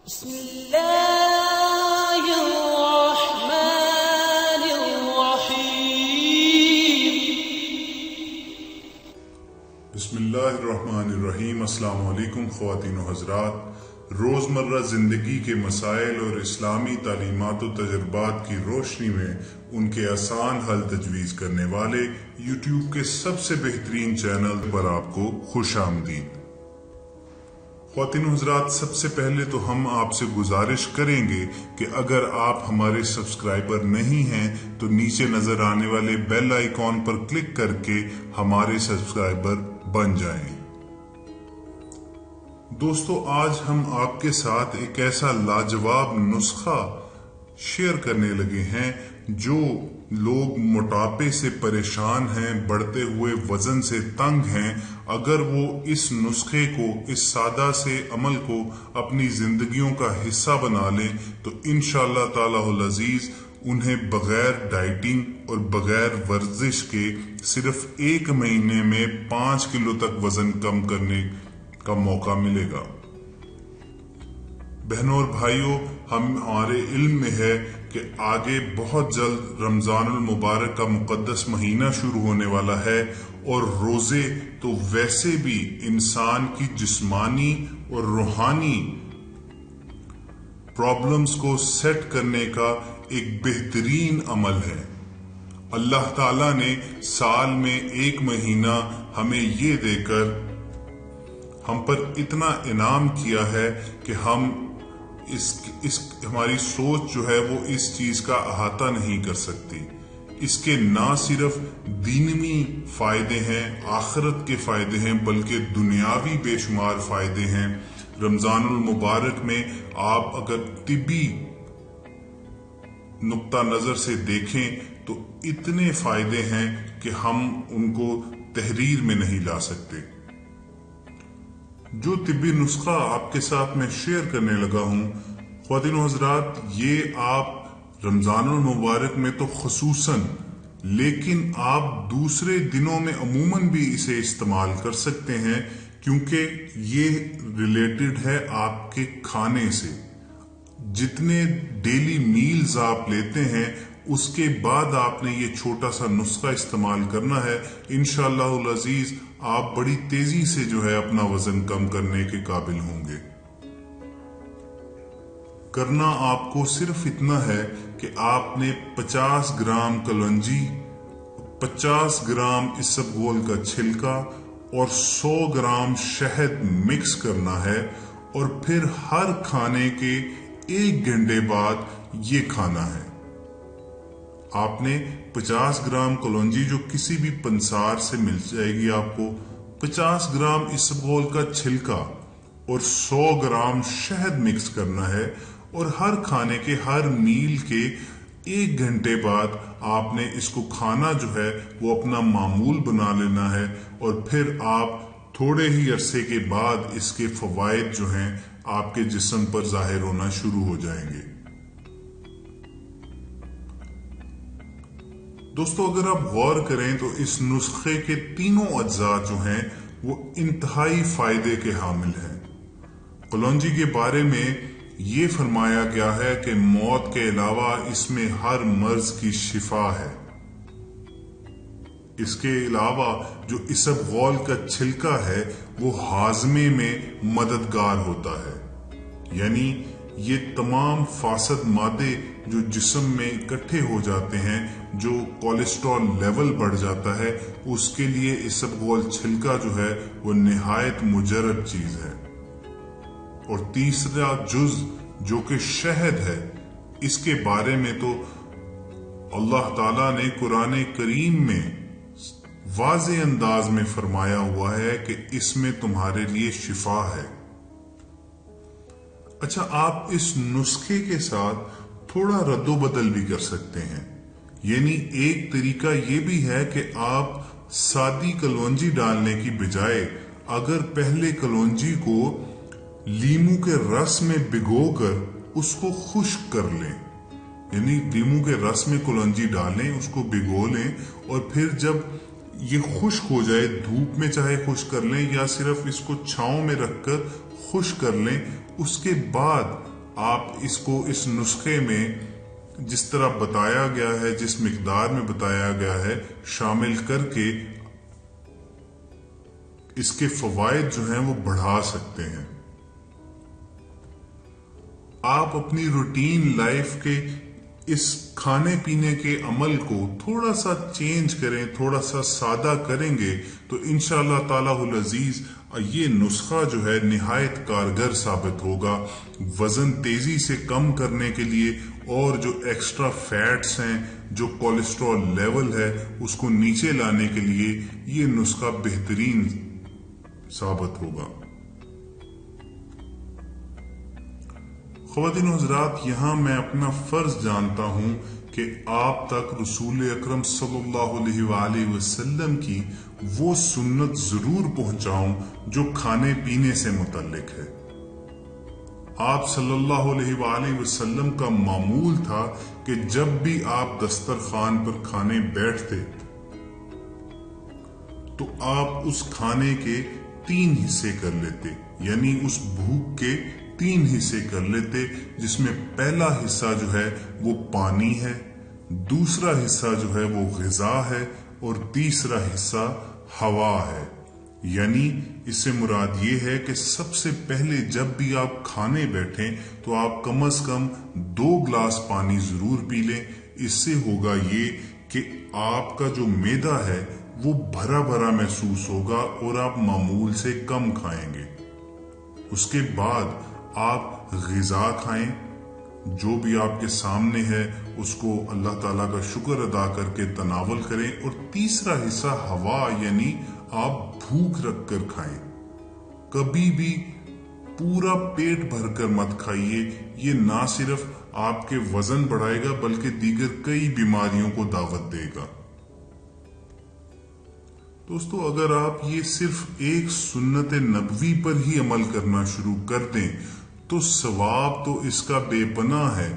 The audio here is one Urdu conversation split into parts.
بسم الله الرحمن الرحيم بسم اللہ الرحمن الرحیم۔ السلام علیکم خواتین و حضرات۔ روزمرہ زندگی کے مسائل اور اسلامی تعلیمات و تجربات کی روشنی میں ان کے آسان حل تجویز کرنے والے یوٹیوب کے سب سے بہترین چینل پر آپ کو خوش آمدید۔ خواتین و حضرات، سب سے پہلے تو ہم آپ سے گزارش کریں گے کہ اگر آپ ہمارے سبسکرائبر نہیں ہیں تو نیچے نظر آنے والے بیل آئیکن پر کلک کر کے ہمارے سبسکرائبر بن جائیں۔ دوستو، آج ہم آپ کے ساتھ ایک ایسا لاجواب نسخہ شیئر کرنے لگے ہیں جو لوگ موٹاپے سے پریشان ہیں، بڑھتے ہوئے وزن سے تنگ ہیں، اگر وہ اس نسخے کو، اس سادہ سے عمل کو اپنی زندگیوں کا حصہ بنا لیں تو انشاءاللہ تعالی العزیز انہیں بغیر ڈائٹنگ اور بغیر ورزش کے صرف 1 مہینے میں 5 کلو تک وزن کم کرنے کا موقع ملے گا۔ بہنوں اور بھائیوں، ہمارے علم میں ہے کہ آگے بہت جلد رمضان المبارک کا مقدس مہینہ شروع ہونے والا ہے، اور روزے تو ویسے بھی انسان کی جسمانی اور روحانی پرابلمز کو سیٹ کرنے کا ایک بہترین عمل ہے۔ اللہ تعالیٰ نے سال میں 1 مہینہ ہمیں یہ دے کر ہم پر اتنا انعام کیا ہے کہ ہم ہماری سوچ جو ہے وہ اس چیز کا احاطہ نہیں کر سکتی۔ اس کے نہ صرف دینی فائدے ہیں، آخرت کے فائدے ہیں، بلکہ دنیاوی بے شمار فائدے ہیں۔ رمضان المبارک میں آپ اگر طبی نقطہ نظر سے دیکھیں تو اتنے فائدے ہیں کہ ہم ان کو تحریر میں نہیں لا سکتے۔ جو طبی نسخہ آپ کے ساتھ میں شیئر کرنے لگا ہوں، خواتین و حضرات، یہ آپ رمضان المبارک میں تو خصوصاً، لیکن آپ دوسرے دنوں میں عموماً بھی اسے استعمال کر سکتے ہیں، کیونکہ یہ ریلیٹڈ ہے آپ کے کھانے سے۔ جتنے ڈیلی میلز آپ لیتے ہیں اس کے بعد آپ نے یہ چھوٹا سا نسخہ استعمال کرنا ہے۔ انشاءاللہ العزیز آپ بڑی تیزی سے جو ہے اپنا وزن کم کرنے کے قابل ہوں گے۔ کرنا آپ کو صرف اتنا ہے کہ آپ نے 50 گرام کلونجی، 50 گرام اسبگول کا چھلکا اور 100 گرام شہد مکس کرنا ہے، اور پھر ہر کھانے کے 1 گھنٹے بعد یہ کھانا ہے۔ آپ نے 50 گرام کلونجی جو کسی بھی پنسار سے مل جائے گی آپ کو، 50 گرام اسبگول کا چھلکا اور 100 گرام شہد مکس کرنا ہے، اور ہر کھانے کے، ہر میل کے 1 گھنٹے بعد آپ نے اس کو کھانا جو ہے وہ اپنا معمول بنا لینا ہے، اور پھر آپ تھوڑے ہی عرصے کے بعد اس کے فوائد جو ہیں آپ کے جسم پر ظاہر ہونا شروع ہو جائیں گے۔ دوستو، اگر آپ غور کریں تو اس نسخے کے تینوں اجزاء جو ہیں وہ انتہائی فائدے کے حامل ہیں۔ کلونجی کے بارے میں یہ فرمایا گیا ہے کہ موت کے علاوہ اس میں ہر مرض کی شفا ہے۔ اس کے علاوہ جو اسبغول کا چھلکا ہے وہ ہاضمے میں مددگار ہوتا ہے، یعنی یہ تمام فاسد مادے جو جسم میں اکٹھے ہو جاتے ہیں، جو کولیسٹرول لیول بڑھ جاتا ہے، اس کے لیے اسبغول چھلکا جو ہے وہ نہایت مجرب چیز ہے۔ اور تیسرا جز جو کہ شہد ہے، اس کے بارے میں تو اللہ تعالیٰ نے قرآن کریم میں واضح انداز میں فرمایا ہوا ہے کہ اس میں تمہارے لیے شفا ہے۔ اچھا، آپ اس نسخے کے ساتھ تھوڑا رد و بدل بھی کر سکتے ہیں، یعنی ایک طریقہ یہ بھی ہے کہ آپ سادی کلونجی ڈالنے کی بجائے اگر پہلے کلونجی کو لیمو کے رس میں بھگو کر اس کو خشک کر لیں، یعنی لیمو کے رس میں کلونجی ڈالیں، اس کو بھگو لیں، اور پھر جب یہ خشک ہو جائے، دھوپ میں چاہے خشک کر لیں یا صرف اس کو چھاؤں میں رکھ کر خشک کر لیں، اس کے بعد آپ اس کو اس نسخے میں جس طرح بتایا گیا ہے، جس مقدار میں بتایا گیا ہے، شامل کر کے اس کے فوائد جو ہیں وہ بڑھا سکتے ہیں۔ آپ اپنی روٹین لائف کے اس کھانے پینے کے عمل کو تھوڑا سا چینج کریں، تھوڑا سا سادہ کریں گے تو انشاءاللہ تعالی العزیز یہ نسخہ جو ہے نہایت کارگر ثابت ہوگا وزن تیزی سے کم کرنے کے لیے، اور جو ایکسٹرا فیٹس ہیں، جو کولیسٹرول لیول ہے، اس کو نیچے لانے کے لیے یہ نسخہ بہترین ثابت ہوگا۔ خواتین و حضرات، یہاں میں اپنا فرض جانتا ہوں کہ آپ تک رسول اکرم صلی اللہ علیہ وآلہ وسلم کی وہ سنت ضرور پہنچاؤں جو کھانے پینے سے متعلق ہے۔ آپ صلی اللہ علیہ وآلہ وسلم کا معمول تھا کہ جب بھی آپ دسترخوان پر کھانے بیٹھتے تو آپ اس کھانے کے 3 حصے کر لیتے، یعنی اس بھوک کے 3 حصے کر لیتے، جس میں پہلا حصہ جو ہے وہ پانی ہے، دوسرا حصہ جو ہے وہ غذا ہے، اور تیسرا حصہ ہوا ہے۔ یعنی اس سے مراد یہ ہے کہ سب سے پہلے جب بھی آپ کھانے بیٹھیں تو آپ کم از کم 2 گلاس پانی ضرور پی لیں۔ اس سے ہوگا یہ کہ آپ کا جو معدہ ہے وہ بھرا بھرا محسوس ہوگا اور آپ معمول سے کم کھائیں گے۔ اس کے بعد آپ غذا کھائیں، جو بھی آپ کے سامنے ہے اس کو اللہ تعالیٰ کا شکر ادا کر کے تناول کریں، اور تیسرا حصہ ہوا، یعنی آپ بھوک رکھ کر کھائیں۔ کبھی بھی پورا پیٹ بھر کر مت کھائیے، یہ نہ صرف آپ کے وزن بڑھائے گا بلکہ دیگر کئی بیماریوں کو دعوت دے گا۔ دوستو، اگر آپ یہ صرف ایک سنت نبوی پر ہی عمل کرنا شروع کر دیں تو ثواب تو اس کا بے پناہ ہے،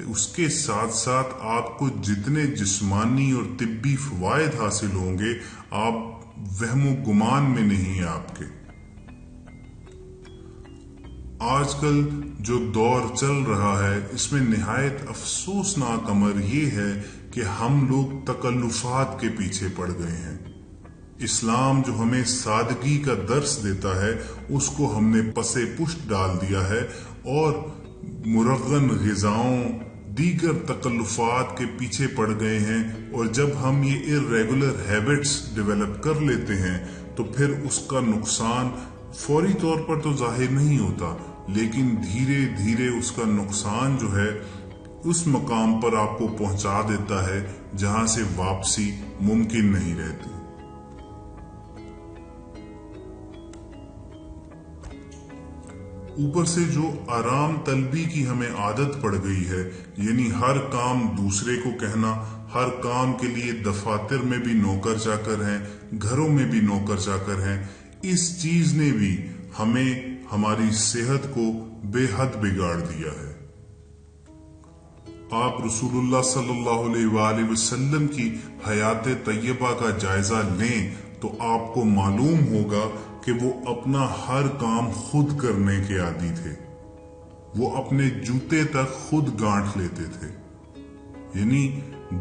اس کے ساتھ ساتھ آپ کو جتنے جسمانی اور طبی فوائد حاصل ہوں گے آپ وہم و گمان میں نہیں آپ کے۔ آج کل جو دور چل رہا ہے اس میں نہایت افسوسناک امر یہ ہے کہ ہم لوگ تکلفات کے پیچھے پڑ گئے ہیں۔ اسلام جو ہمیں سادگی کا درس دیتا ہے اس کو ہم نے پسے پشت ڈال دیا ہے اور مرغن غذاؤں، دیگر تکلفات کے پیچھے پڑ گئے ہیں، اور جب ہم یہ irregular habits ڈیولپ کر لیتے ہیں تو پھر اس کا نقصان فوری طور پر تو ظاہر نہیں ہوتا، لیکن دھیرے دھیرے اس کا نقصان جو ہے اس مقام پر آپ کو پہنچا دیتا ہے جہاں سے واپسی ممکن نہیں رہتی۔ اوپر سے جو آرام طلبی کی ہمیں عادت پڑ گئی ہے، یعنی ہر کام دوسرے کو کہنا، ہر کام کے لیے دفاتر میں بھی نوکر چاکر ہیں، گھروں میں بھی نوکر چاکر ہیں، اس چیز نے بھی ہمیں ہماری صحت کو بے حد بگاڑ دیا ہے۔ آپ رسول اللہ صلی اللہ علیہ وآلہ وسلم کی حیات طیبہ کا جائزہ لیں تو آپ کو معلوم ہوگا کہ وہ اپنا ہر کام خود کرنے کے عادی تھے۔ وہ اپنے جوتے تک خود گانٹھ لیتے تھے، یعنی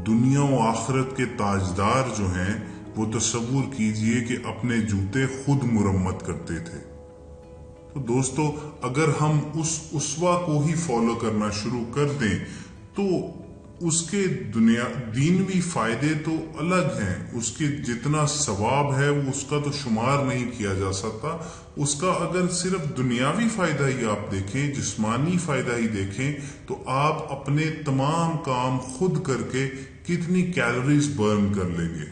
دنیا و آخرت کے تاجدار جو ہیں وہ تصور کیجئے کہ اپنے جوتے خود مرمت کرتے تھے۔ تو دوستو، اگر ہم اس اسوہ کو ہی فالو کرنا شروع کر دیں تو اس کے دینوی فائدے تو الگ ہیں، اس کے جتنا ثواب ہے وہ اس کا تو شمار نہیں کیا جا سکتا۔ اس کا اگر صرف دنیاوی فائدہ ہی آپ دیکھیں، جسمانی فائدہ ہی دیکھیں، تو آپ اپنے تمام کام خود کر کے کتنی کیلوریز برن کر لیں گے،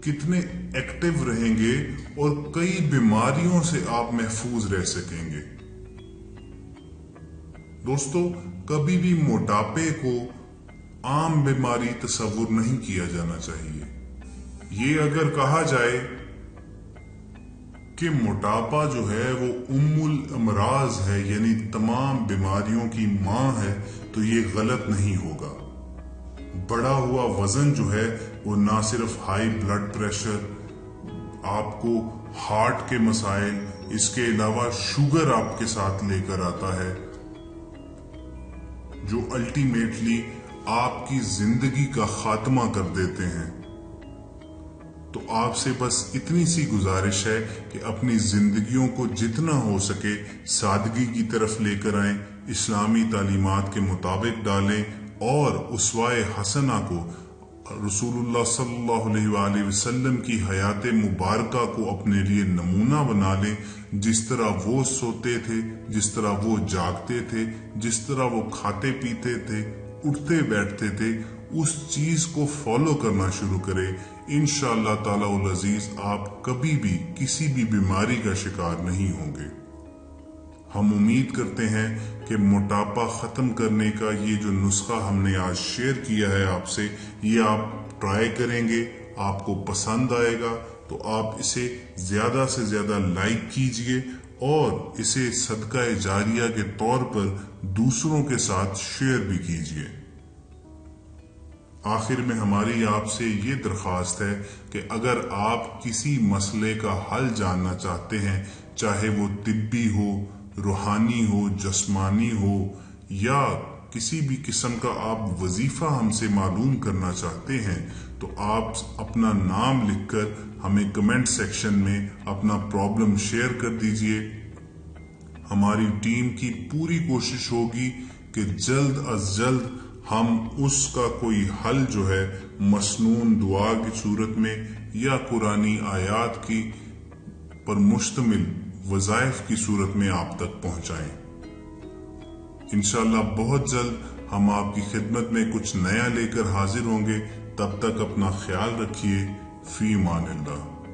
کتنے ایکٹیو رہیں گے، اور کئی بیماریوں سے آپ محفوظ رہ سکیں گے۔ دوستو، کبھی بھی موٹاپے کو عام بیماری تصور نہیں کیا جانا چاہیے۔ یہ اگر کہا جائے کہ موٹاپا جو ہے وہ ام الامراض ہے، یعنی تمام بیماریوں کی ماں ہے، تو یہ غلط نہیں ہوگا۔ بڑھا ہوا وزن جو ہے وہ نہ صرف ہائی بلڈ پریشر، آپ کو ہارٹ کے مسائل، اس کے علاوہ شوگر آپ کے ساتھ لے کر آتا ہے، جو الٹیمیٹلی آپ کی زندگی کا خاتمہ کر دیتے ہیں۔ تو آپ سے بس اتنی سی گزارش ہے کہ اپنی زندگیوں کو جتنا ہو سکے سادگی کی طرف لے کر آئیں، اسلامی تعلیمات کے مطابق ڈالیں اور اسوائے حسنہ کو، رسول اللہ صلی اللہ علیہ وآلہ وسلم کی حیات مبارکہ کو اپنے لیے نمونہ بنا لیں۔ جس طرح وہ سوتے تھے، جس طرح وہ جاگتے تھے، جس طرح وہ کھاتے پیتے تھے، اٹھتے بیٹھتے تھے، اس چیز کو فالو کرنا شروع کرے۔ انشاءاللہ تعالی العزیز آپ کبھی بھی کسی بھی بیماری کا شکار نہیں ہوں گے۔ ہم امید کرتے ہیں کہ موٹاپا ختم کرنے کا یہ جو نسخہ ہم نے آج شیئر کیا ہے آپ سے، یہ آپ ٹرائی کریں گے، آپ کو پسند آئے گا تو آپ اسے زیادہ سے زیادہ لائک کیجئے اور اسے صدقہ جاریہ کے طور پر دوسروں کے ساتھ شیئر بھی کیجئے۔ آخر میں ہماری آپ سے یہ درخواست ہے کہ اگر آپ کسی مسئلے کا حل جاننا چاہتے ہیں، چاہے وہ طبی ہو، روحانی ہو، جسمانی ہو، یا کسی بھی قسم کا آپ وظیفہ ہم سے معلوم کرنا چاہتے ہیں، تو آپ اپنا نام لکھ کر ہمیں کمنٹ سیکشن میں اپنا پرابلم شیئر کر دیجئے۔ ہماری ٹیم کی پوری کوشش ہوگی کہ جلد از جلد ہم اس کا کوئی حل جو ہے مسنون دعا کی صورت میں یا قرآنی آیات کی پر مشتمل وظائف کی صورت میں آپ تک پہنچائیں۔ انشاءاللہ بہت جلد ہم آپ کی خدمت میں کچھ نیا لے کر حاضر ہوں گے۔ تب تک اپنا خیال رکھیے۔ فی امان اللہ۔